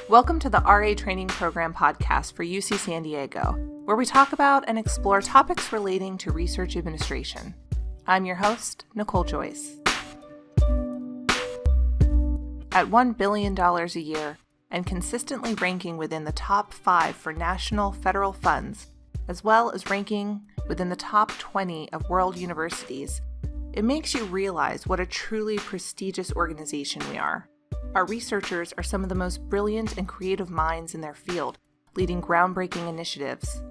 Welcome to the RA Training Program podcast for UC San Diego, where we talk about and explore topics relating to research administration. I'm your host, Nicole Joyce. At $1 billion a year and consistently ranking within the top 5 for national federal funds, as well as ranking within the top 20 of world universities, it makes you realize what a truly prestigious organization we are. Our researchers are some of the most brilliant and creative minds in their field, leading groundbreaking initiatives.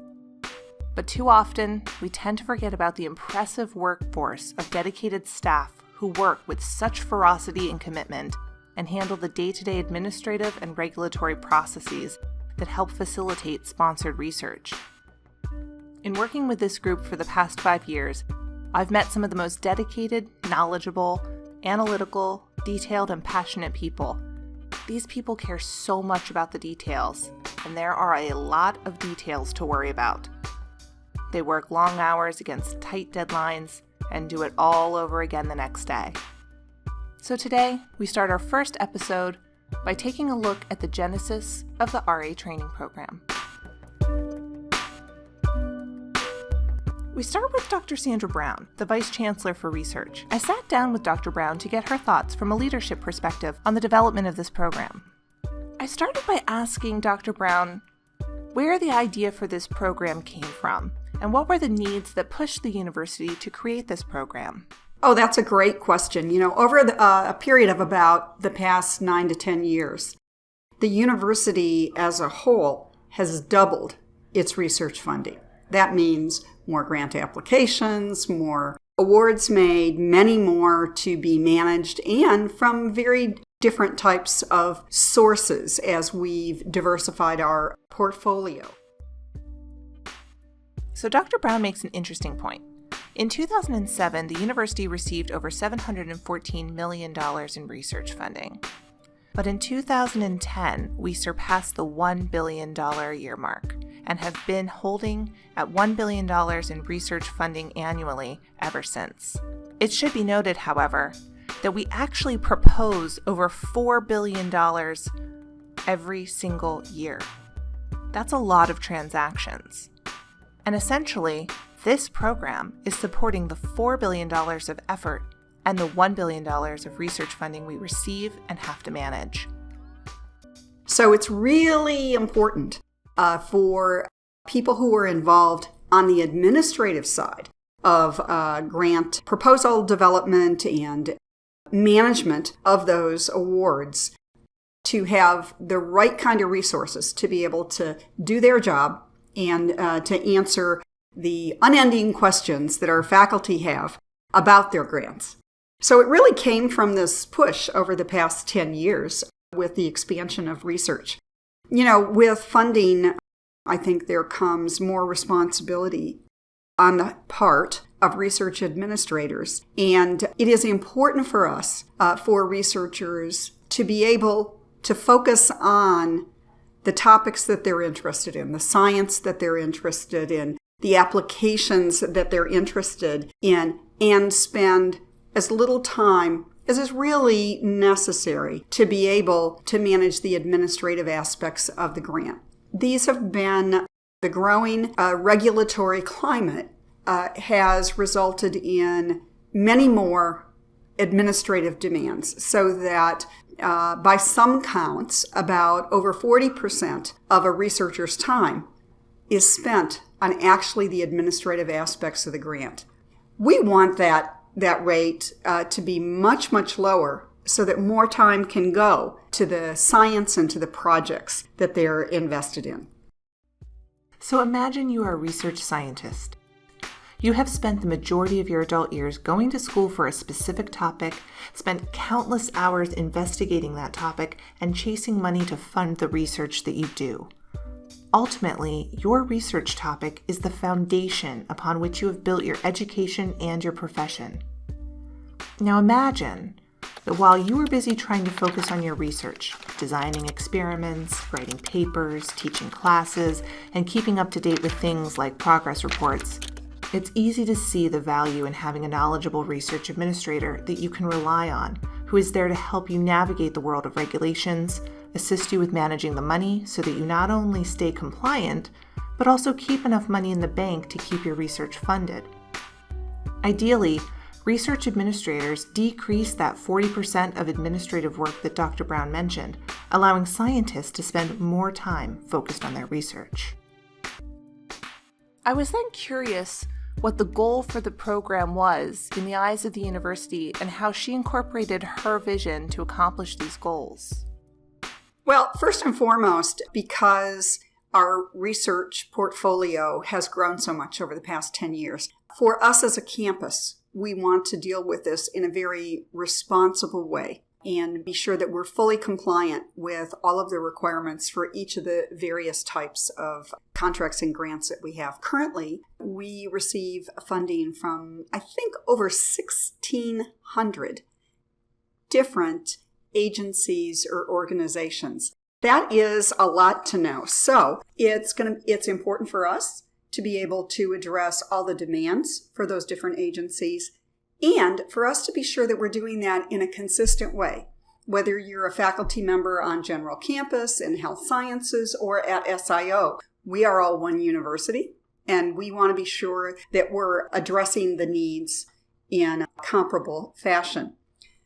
But too often, we tend to forget about the impressive workforce of dedicated staff who work with such ferocity and commitment and handle the day-to-day administrative and regulatory processes that help facilitate sponsored research. In working with this group for the past 5 years, I've met some of the most dedicated, knowledgeable, analytical, detailed, and passionate people. These people care so much about the details, and there are a lot of details to worry about. They work long hours against tight deadlines and do it all over again the next day. So today, we start our first episode by taking a look at the genesis of the RA training program. We start with Dr. Sandra Brown, the Vice Chancellor for Research. I sat down with Dr. Brown to get her thoughts from a leadership perspective on the development of this program. I started by asking Dr. Brown where the idea for this program came from, and what were the needs that pushed the university to create this program? Oh, that's a great question. Over a period of about the past 9 to 10 years, the university as a whole has doubled its research funding. That means more grant applications, more awards made, many more to be managed, and from very different types of sources as we've diversified our portfolio. So Dr. Brown makes an interesting point. In 2007, the university received over $714 million in research funding. But in 2010, we surpassed the $1 billion a year mark and have been holding at $1 billion in research funding annually ever since. It should be noted, however, that we actually propose over $4 billion every single year. That's a lot of transactions. And essentially, this program is supporting the $4 billion of effort and the $1 billion of research funding we receive and have to manage. So it's really important for people who are involved on the administrative side of grant proposal development and management of those awards to have the right kind of resources to be able to do their job and to answer the unending questions that our faculty have about their grants. So it really came from this push over the past 10 years with the expansion of research. With funding, I think there comes more responsibility on the part of research administrators. And it is important for us, for researchers, to be able to focus on the topics that they're interested in, the science that they're interested in, the applications that they're interested in, and spend as little time as is really necessary to be able to manage the administrative aspects of the grant. These have been the growing regulatory climate has resulted in many more administrative demands, so that by some counts, about over 40% of a researcher's time is spent on actually the administrative aspects of the grant. We want that rate to be much, much lower so that more time can go to the science and to the projects that they're invested in. So imagine you are a research scientist. You have spent the majority of your adult years going to school for a specific topic, spent countless hours investigating that topic, and chasing money to fund the research that you do. Ultimately, your research topic is the foundation upon which you have built your education and your profession. Now imagine that while you were busy trying to focus on your research, designing experiments, writing papers, teaching classes, and keeping up to date with things like progress reports, it's easy to see the value in having a knowledgeable research administrator that you can rely on, who is there to help you navigate the world of regulations, assist you with managing the money so that you not only stay compliant, but also keep enough money in the bank to keep your research funded. Ideally, research administrators decrease that 40% of administrative work that Dr. Brown mentioned, allowing scientists to spend more time focused on their research. I was then curious what the goal for the program was in the eyes of the university and how she incorporated her vision to accomplish these goals. Well, first and foremost, because our research portfolio has grown so much over the past 10 years, for us as a campus, we want to deal with this in a very responsible way and be sure that we're fully compliant with all of the requirements for each of the various types of contracts and grants that we have. Currently, we receive funding from, I think, over 1,600 different agencies or organizations. That is a lot to know. So it's important for us to be able to address all the demands for those different agencies, and for us to be sure that we're doing that in a consistent way. Whether you're a faculty member on General Campus in Health Sciences or at SIO, we are all one university, and we want to be sure that we're addressing the needs in a comparable fashion.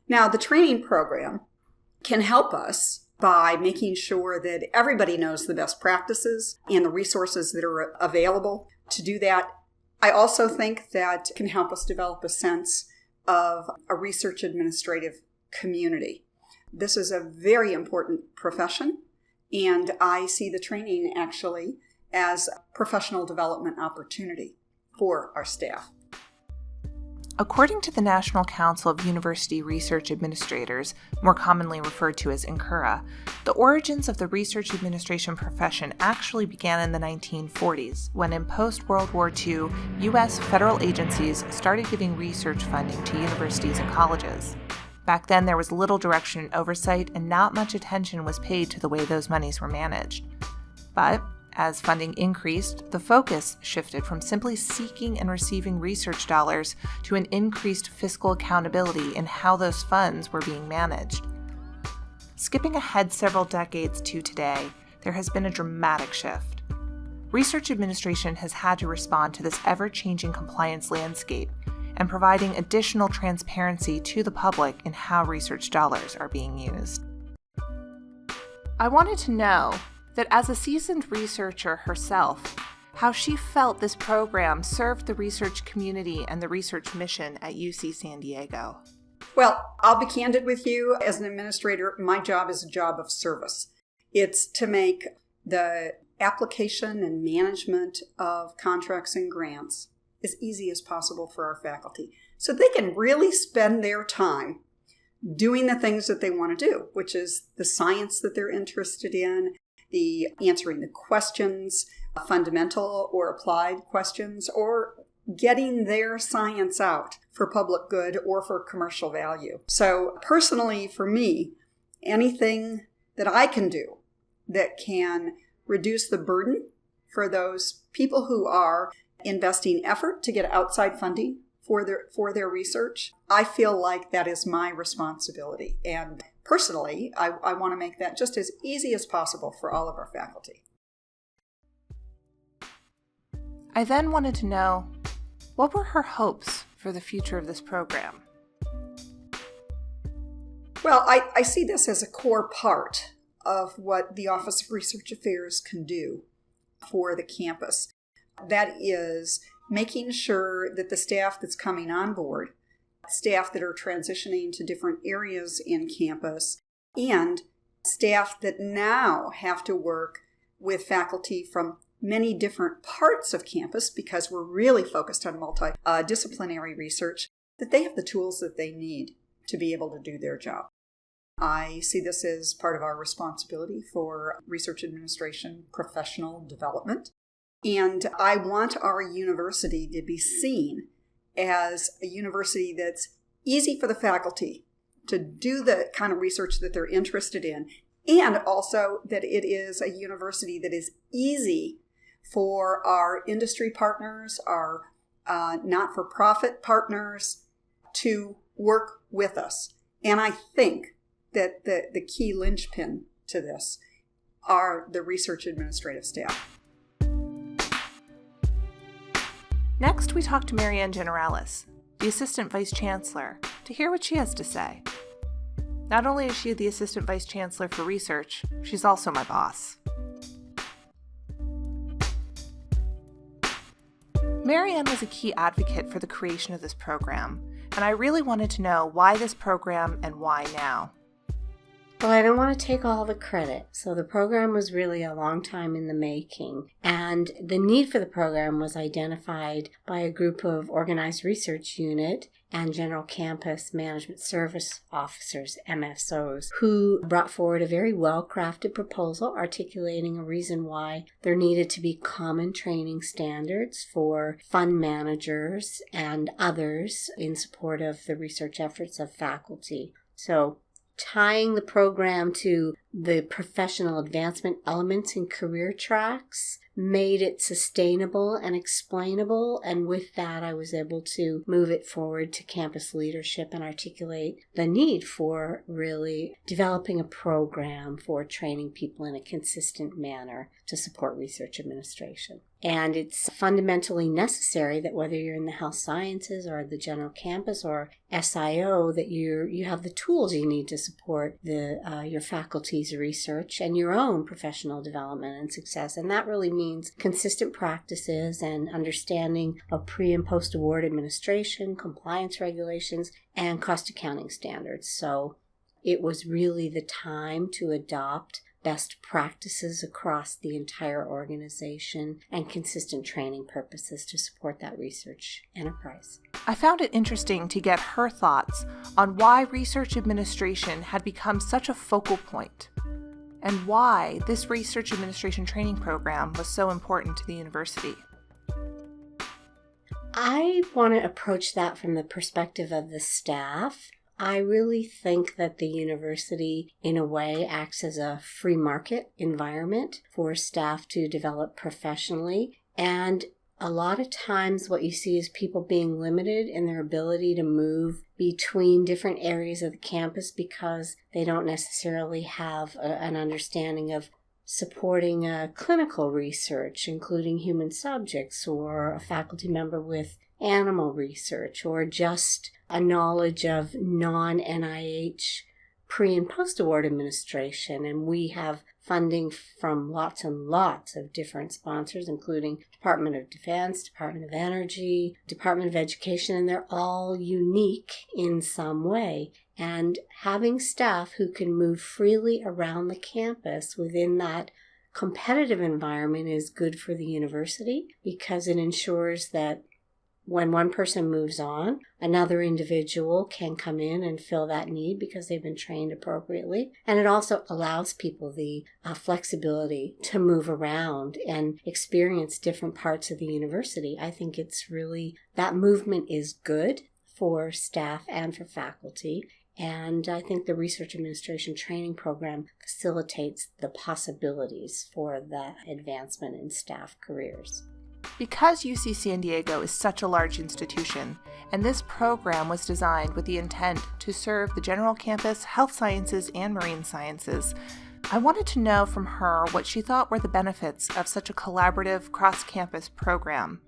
Now, the training program can help us by making sure that everybody knows the best practices and the resources that are available to do that. I also think that can help us develop a sense of a research administrative community. This is a very important profession, and I see the training actually as a professional development opportunity for our staff. According to the National Council of University Research Administrators, more commonly referred to as NCURA, the origins of the research administration profession actually began in the 1940s, when in post-World War II, U.S. federal agencies started giving research funding to universities and colleges. Back then, there was little direction and oversight, and not much attention was paid to the way those monies were managed. But as funding increased, the focus shifted from simply seeking and receiving research dollars to an increased fiscal accountability in how those funds were being managed. Skipping ahead several decades to today, there has been a dramatic shift. Research administration has had to respond to this ever-changing compliance landscape and providing additional transparency to the public in how research dollars are being used. I wanted to know that as a seasoned researcher herself, how she felt this program served the research community and the research mission at UC San Diego. Well, I'll be candid with you. As an administrator, my job is a job of service. It's to make the application and management of contracts and grants as easy as possible for our faculty so they can really spend their time doing the things that they want to do, which is the science that they're interested in, the answering the questions, fundamental or applied questions, or getting their science out for public good or for commercial value. So personally, for me, anything that I can do that can reduce the burden for those people who are investing effort to get outside funding for their research, I feel like that is my responsibility. And personally, I want to make that just as easy as possible for all of our faculty. I then wanted to know, what were her hopes for the future of this program? Well, I see this as a core part of what the Office of Research Affairs can do for the campus. That is making sure that the staff that's coming on board, staff that are transitioning to different areas in campus, and staff that now have to work with faculty from many different parts of campus, because we're really focused on multidisciplinary research, that they have the tools that they need to be able to do their job. I see this as part of our responsibility for research administration professional development. And I want our university to be seen as a university that's easy for the faculty to do the kind of research that they're interested in, and also that it is a university that is easy for our industry partners, our not-for-profit partners to work with us. And I think that the key linchpin to this are the research administrative staff. Next, we talk to Maryann Jales, the Assistant Vice Chancellor, to hear what she has to say. Not only is she the Assistant Vice Chancellor for Research, she's also my boss. Maryann was a key advocate for the creation of this program, and I really wanted to know why this program and why now. Well, I don't want to take all the credit. So the program was really a long time in the making. And the need for the program was identified by a group of Organized Research Unit and General Campus Management Service Officers, MSOs, who brought forward a very well-crafted proposal articulating a reason why there needed to be common training standards for fund managers and others in support of the research efforts of faculty. So tying the program to the professional advancement elements in career tracks made it sustainable and explainable, and with that I was able to move it forward to campus leadership and articulate the need for really developing a program for training people in a consistent manner to support research administration. And it's fundamentally necessary that whether you're in the health sciences or the general campus or SIO, that you have the tools you need to support your faculty's research and your own professional development and success. And that really means consistent practices and understanding of pre- and post-award administration, compliance regulations, and cost accounting standards. So it was really the time to adopt best practices across the entire organization and consistent training purposes to support that research enterprise. I found it interesting to get her thoughts on why research administration had become such a focal point and why this research administration training program was so important to the university. I want to approach that from the perspective of the staff. I really think that the university, in a way, acts as a free market environment for staff to develop professionally. And a lot of times what you see is people being limited in their ability to move between different areas of the campus because they don't necessarily have an understanding of supporting clinical research, including human subjects, or a faculty member with animal research, or just a knowledge of non-NIH pre- and post-award administration. And we have funding from lots and lots of different sponsors, including Department of Defense, Department of Energy, Department of Education, and they're all unique in some way. And having staff who can move freely around the campus within that competitive environment is good for the university because it ensures that when one person moves on, another individual can come in and fill that need because they've been trained appropriately. And it also allows people the flexibility to move around and experience different parts of the university. I think it's really, that movement is good for staff and for faculty. And I think the research administration training program facilitates the possibilities for that advancement in staff careers. Because UC San Diego is such a large institution, and this program was designed with the intent to serve the general campus, health sciences, and marine sciences, I wanted to know from her what she thought were the benefits of such a collaborative cross-campus program.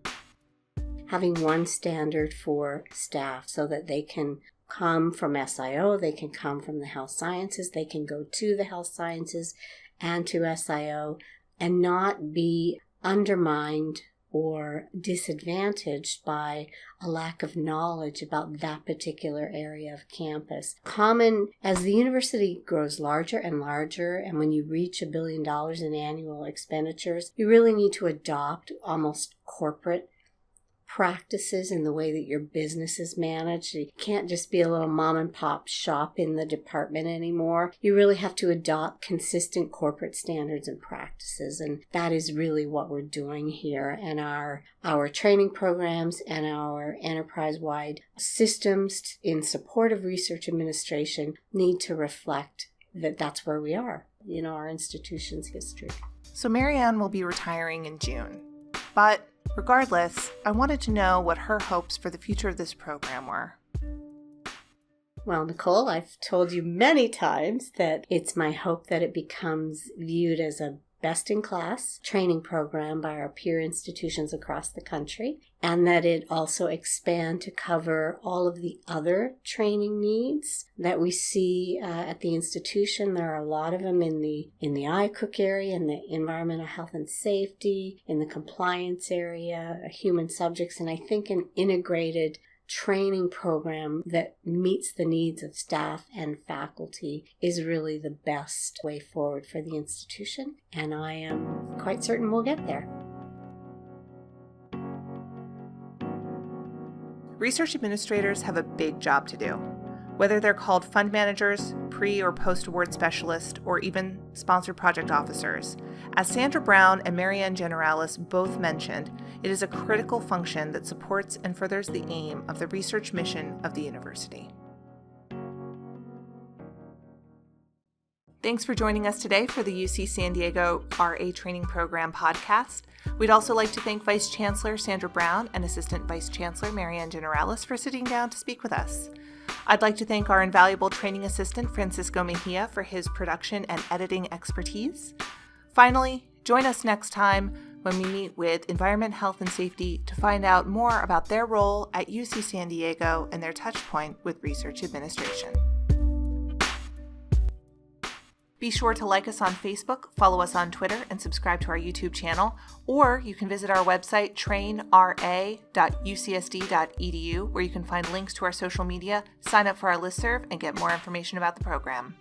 Having one standard for staff so that they can come from SIO, they can come from the health sciences, they can go to the health sciences and to SIO and not be undermined or disadvantaged by a lack of knowledge about that particular area of campus. Common, as the university grows larger and larger, and when you reach $1 billion in annual expenditures, you really need to adopt almost corporate practices in the way that your business is managed. You can't just be a little mom and pop shop in the department anymore. You really have to adopt consistent corporate standards and practices, and that is really what we're doing here. And our training programs and our enterprise-wide systems in support of research administration need to reflect that that's where we are, our institution's history. So Marianne will be retiring in June, but regardless, I wanted to know what her hopes for the future of this program were. Well, Nicole, I've told you many times that it's my hope that it becomes viewed as a best-in-class training program by our peer institutions across the country, and that it also expand to cover all of the other training needs that we see at the institution. There are a lot of them in the ICOOC area, in the environmental health and safety, in the compliance area, human subjects, and I think an integrated training program that meets the needs of staff and faculty is really the best way forward for the institution, and I am quite certain we'll get there. Research administrators have a big job to do. Whether they're called fund managers, pre- or post-award specialists, or even sponsored project officers, as Sandra Brown and Maryann Jales both mentioned, it is a critical function that supports and furthers the aim of the research mission of the university. Thanks for joining us today for the UC San Diego RA Training Program podcast. We'd also like to thank Vice Chancellor Sandra Brown and Assistant Vice Chancellor Maryann Jales for sitting down to speak with us. I'd like to thank our invaluable training assistant, Francisco Mejia, for his production and editing expertise. Finally, join us next time when we meet with Environment, Health, and Safety to find out more about their role at UC San Diego and their touchpoint with research administration. Be sure to like us on Facebook, follow us on Twitter, and subscribe to our YouTube channel, or you can visit our website, trainra.ucsd.edu, where you can find links to our social media, sign up for our listserv, and get more information about the program.